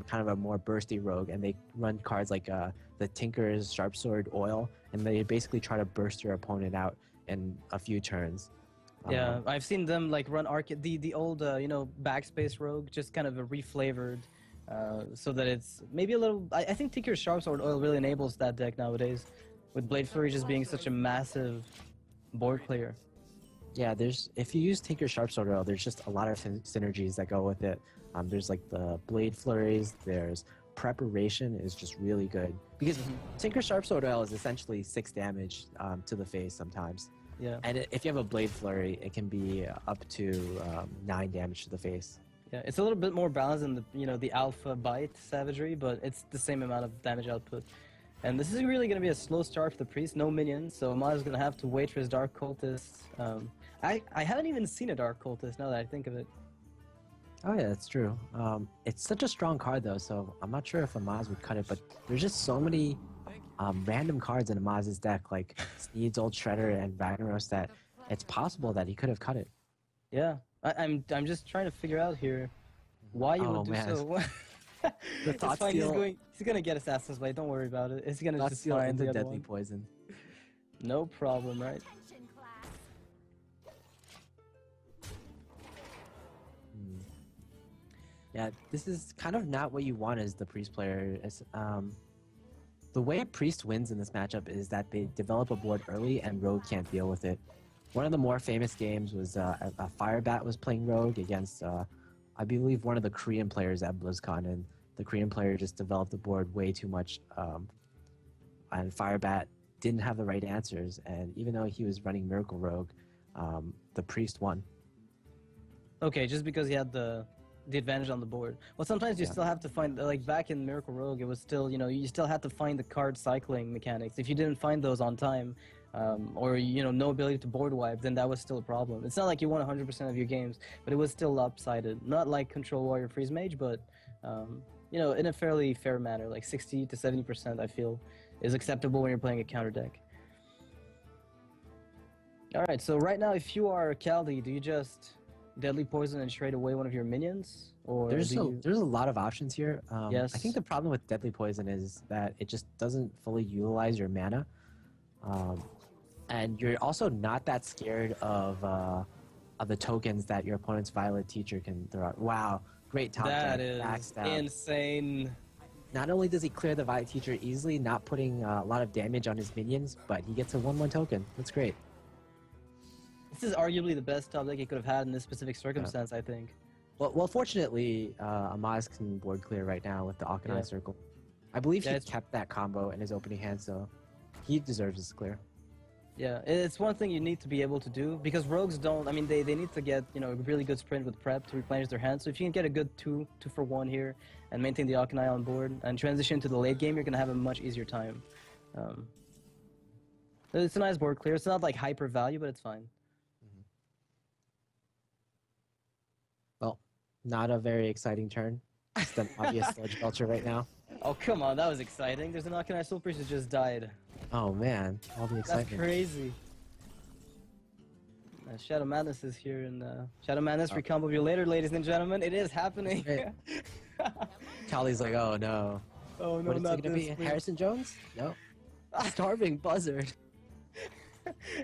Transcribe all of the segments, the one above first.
kind of a more bursty rogue, and they run cards like the Tinker's Sharp Sword Oil, and they basically try to burst your opponent out in a few turns. Yeah, I've seen them like run the old backspace rogue, just kind of a reflavored, so that it's maybe a little. I think Tinker's Sharp Sword Oil really enables that deck nowadays, with Blade Flurry just being such a massive board clear. Yeah, if you use Tinker's Sharp Sword Oil, there's just a lot of synergies that go with it. There's like the Blade Flurries, there's Preparation is just really good. Because Tinker's Sharp Sword Oil is essentially 6 damage to the face sometimes. Yeah. And if you have a Blade Flurry, it can be up to 9 damage to the face. Yeah, it's a little bit more balanced than the Alpha Bite Savagery, but it's the same amount of damage output. And this is really going to be a slow start for the Priest, no minions, so Amaz is going to have to wait for his Dark Cultist. I haven't even seen a Dark Cultist now that I think of it. Oh yeah, that's true. It's such a strong card though, so I'm not sure if Amaz would cut it, but there's just so many random cards in Amaz's deck, like Sneed's Old Shredder and Ragnaros, that it's possible that he could have cut it. Yeah, I'm just trying to figure out here why you would do so. The Thought Steal. He's gonna get Assassin's Blade. Don't worry about it. He's gonna just find the other Deadly one. Poison. No problem, right? Yeah, this is kind of not what you want as the Priest player. The way Priest wins in this matchup is that they develop a board early and Rogue can't deal with it. One of the more famous games was a Firebat was playing Rogue against, I believe, one of the Korean players at BlizzCon, and the Korean player just developed the board way too much, and Firebat didn't have the right answers, and even though he was running Miracle Rogue, the Priest won. Okay, just because he had the advantage on the board. Well, sometimes you still have to find, like back in Miracle Rogue, it was still, you still had to find the card cycling mechanics. If you didn't find those on time, or no ability to board wipe, then that was still a problem. It's not like you won 100% of your games, but it was still lopsided. Not like Control Warrior Freeze Mage, but in a fairly fair manner, like 60 to 70%, I feel, is acceptable when you're playing a counter deck. All right, so right now, if you are Kaldi, do you just Deadly Poison and trade away one of your minions, or there's a lot of options here. Yes. I think the problem with Deadly Poison is that it just doesn't fully utilize your mana, and you're also not that scared of the tokens that your opponent's Violet Teacher can throw out. Wow, great top deck. That is insane. Not only does he clear the Violet Teacher easily, not putting a lot of damage on his minions, but he gets a 1/1 token. That's great. This is arguably the best top deck he could have had in this specific circumstance, I think. Well, fortunately, Amaz can board clear right now with the Akanai Circle. I believe he kept that combo in his opening hand, so he deserves this clear. Yeah, it's one thing you need to be able to do, because rogues don't, I mean, they need to get, a really good sprint with prep to replenish their hand. So if you can get a good 2-for-1 here and maintain the Akanai on board and transition to the late game, you're going to have a much easier time. It's a nice board clear. It's not like hyper value, but it's fine. Well, not a very exciting turn. Just an obvious Sludge Belcher right now. Oh, come on, that was exciting. There's an Akanai Soul Priest who just died. Oh, man. All the excitement. That's crazy. Shadow Madness is here, and Shadow Madness recombo you later, ladies and gentlemen. It is happening. Kaldi's like, oh, no. Oh, no, what is not it going to be? please. Harrison Jones? No. Starving Buzzard.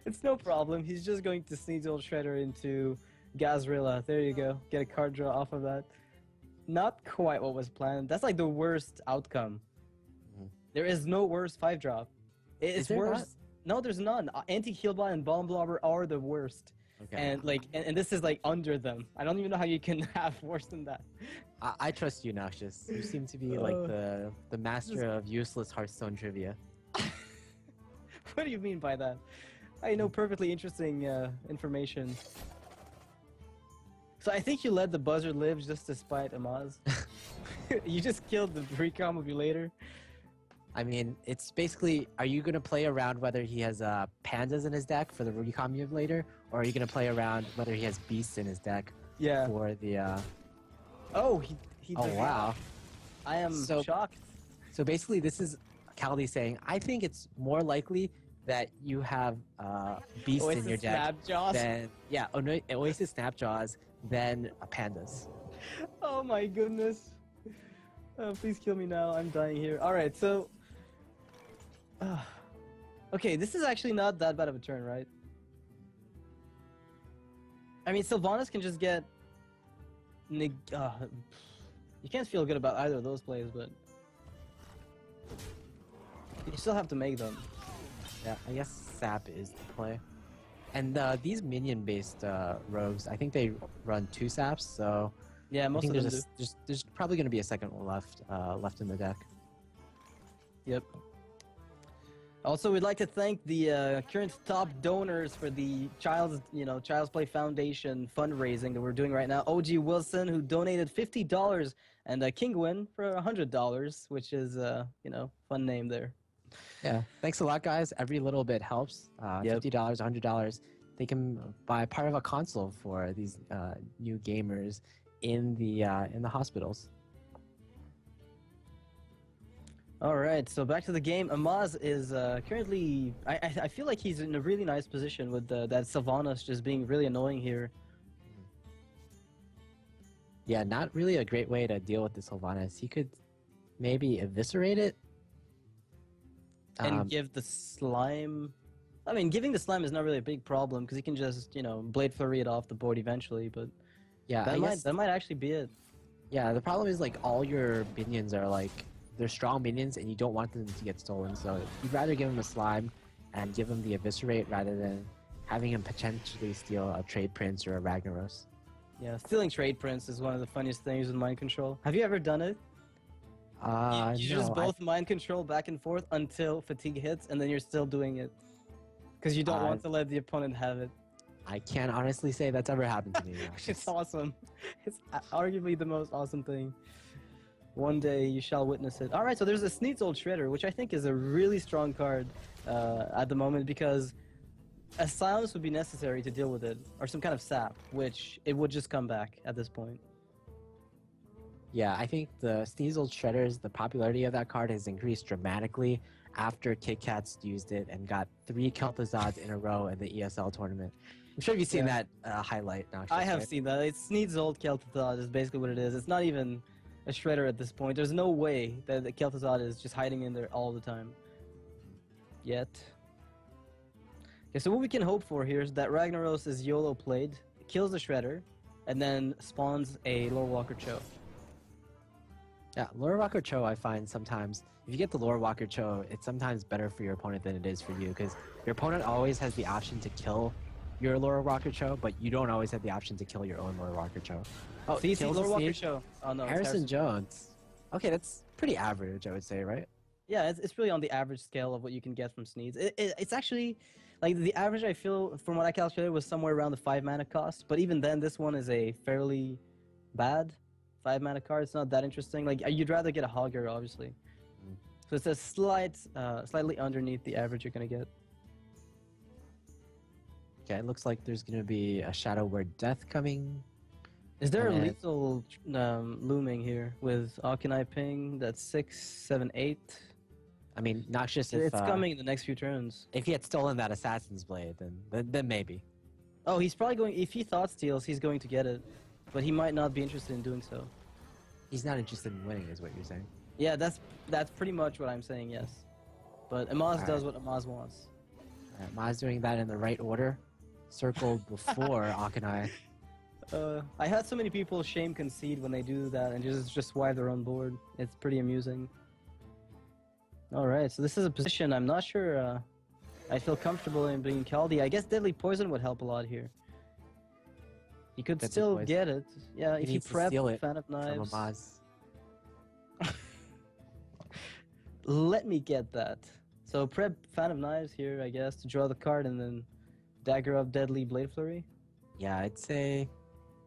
It's no problem. He's just going to Sneed's Old Shredder into Gazrilla. There you go. Get a card draw off of that. Not quite what was planned. That's like the worst outcome. There is no worse 5-drop. It's worse. No, there's none. Anti-Healbot and Bomb Blobber are the worst. Okay. And this is like under them. I don't even know how you can have worse than that. I trust you, Noxious. You seem to be like the master of useless Hearthstone trivia. What do you mean by that? I know perfectly interesting information. So I think you let the Buzzard live just to spite Amaz. You just killed the Recombobulator. I mean, it's basically, are you going to play around whether he has pandas in his deck for the Recombobulator, or are you going to play around whether he has beasts in his deck for the... Oh, he does wow. That. I am shocked. So basically, this is Kaldi saying, I think it's more likely that you have beasts in your deck than Oasis Snapjaws than pandas. Oh my goodness. Oh, please kill me now. I'm dying here. All right, so. Okay, this is actually not that bad of a turn, right? I mean, Sylvanas can just get. You can't feel good about either of those plays, but. You still have to make them. Yeah, I guess Sap is the play. And these minion-based rogues, I think they run 2 Saps, so Yeah, I most think of them there's probably going to be a second one left in the deck. Yep. Also, we'd like to thank the current top donors for the Child's Play Foundation fundraising that we're doing right now. OG Wilson, who donated $50, and Kinguin for $100, which is fun name there. Yeah, thanks a lot, guys. Every little bit helps. Yep. $50, $100. They can buy part of a console for these new gamers in the hospitals. All right, so back to the game. Amaz is currently. I feel like he's in a really nice position with that Sylvanas just being really annoying here. Yeah, not really a great way to deal with the Sylvanas. He could maybe eviscerate it. And give the slime. I mean, giving the slime is not really a big problem because he can just, Blade Flurry it off the board eventually. But yeah, that might actually be it. Yeah, the problem is like all your minions are like they're strong minions and you don't want them to get stolen. So you'd rather give him a slime and give him the eviscerate rather than having him potentially steal a Trade Prince or a Ragnaros. Yeah, stealing Trade Prince is one of the funniest things with mind control. Have you ever done it? You No, just both mind control back and forth until fatigue hits, and then you're still doing it because you don't want to let the opponent have it. I can't honestly say that's ever happened to me. It's awesome. It's arguably the most awesome thing. One day you shall witness it. All right, so there's a Sneed's Old Shredder, which I think is a really strong card at the moment because a silence would be necessary to deal with it, or some kind of sap, which it would just come back at this point. Yeah, I think the Sneasel Shredders, the popularity of that card has increased dramatically after Kit Kats used it and got 3 Kel'Thuzads in a row in the ESL tournament. I'm sure you've seen that highlight. I have seen that. It's Sneed's Old Kel'Thuzad is basically what it is. It's not even a Shredder at this point. There's no way that the Kel'Thuzad is just hiding in there all the time. Yet. Okay, so what we can hope for here is that Ragnaros is YOLO played, kills the Shredder, and then spawns a Lore Walker Cho. Yeah, Lore Walker Cho, I find sometimes, if you get the Lore Walker Cho, it's sometimes better for your opponent than it is for you, because your opponent always has the option to kill your Lore Walker Cho, but you don't always have the option to kill your own Lore Walker Cho. Oh, so you see Lore Walker Cho. Oh, no, Harrison Jones. Okay, that's pretty average, I would say, right? Yeah, it's really on the average scale of what you can get from Sneeds. It's actually, like, the average, I feel, from what I calculated, was somewhere around the 5 mana cost, but even then, this one is a fairly bad 5 mana card. It's not that interesting. Like, you'd rather get a Hogger, obviously. So it's a slightly underneath the average you're gonna get. Okay, it looks like there's gonna be a Shadow Word Death coming. Is there a lethal looming here with Akanai ping? That's 6, 7, 8. I mean, not just if it's coming in the next few turns. If he had stolen that Assassin's Blade, then maybe. Oh, he's probably going. If he thought steals, he's going to get it, but he might not be interested in doing so. He's not interested in winning, is what you're saying. Yeah, that's pretty much what I'm saying. Yes, but Amaz does what Amaz wants. Amaz doing that in the right order, circled before Akanai. I had so many people shame concede when they do that and just swipe their own board. It's pretty amusing. All right, so this is a position I'm not sure I feel comfortable in being Kaldi. I guess Deadly Poison would help a lot here. You could still get it. Yeah, if you prep Fan of Knives. From Amaz. Let me get that. So prep Fan of Knives here, I guess, to draw the card and then dagger up Deadly Blade Flurry. Yeah, I'd say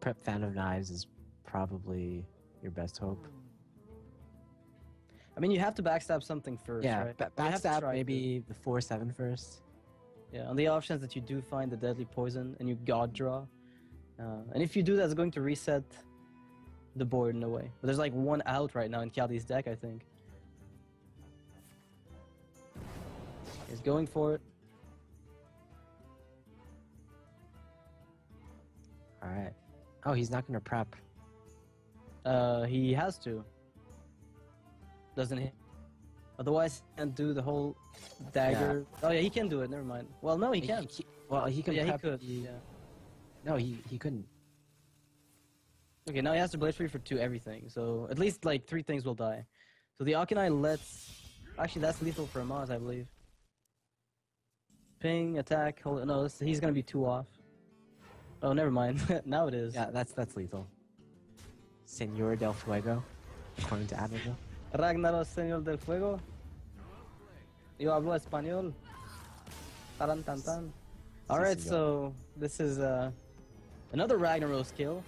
prep Fan of Knives is probably your best hope. I mean, you have to backstab something first, right? Backstab maybe the 4/7 first. Yeah, on the options that you do find the Deadly Poison and you God draw. And if you do, that's going to reset the board in a way. But there's like one out right now in Kaldi's deck, I think. He's going for it. Alright. Oh, he's not going to prep. He has to. doesn't hit. Otherwise, he can't do the whole dagger. Oh yeah, he can do it. Never mind. Well, no, he can't. Well, he can. Yeah, he prep could. the- Yeah. No, he couldn't. Okay, now he has to Blaze Free for 2 everything. So at least like 3 things will die. So the Akanai lets. Actually, that's lethal for Amaz, I believe. Ping, attack. Hold. No, he's gonna be 2 off. Oh, never mind. Now it is. Yeah, that's lethal. Senor del Fuego, according to Admiral. Ragnaros, Señor del Fuego. Yo hablo español. Taran tan tan. Alright, Sí, señor. so this is another Ragnaros kill.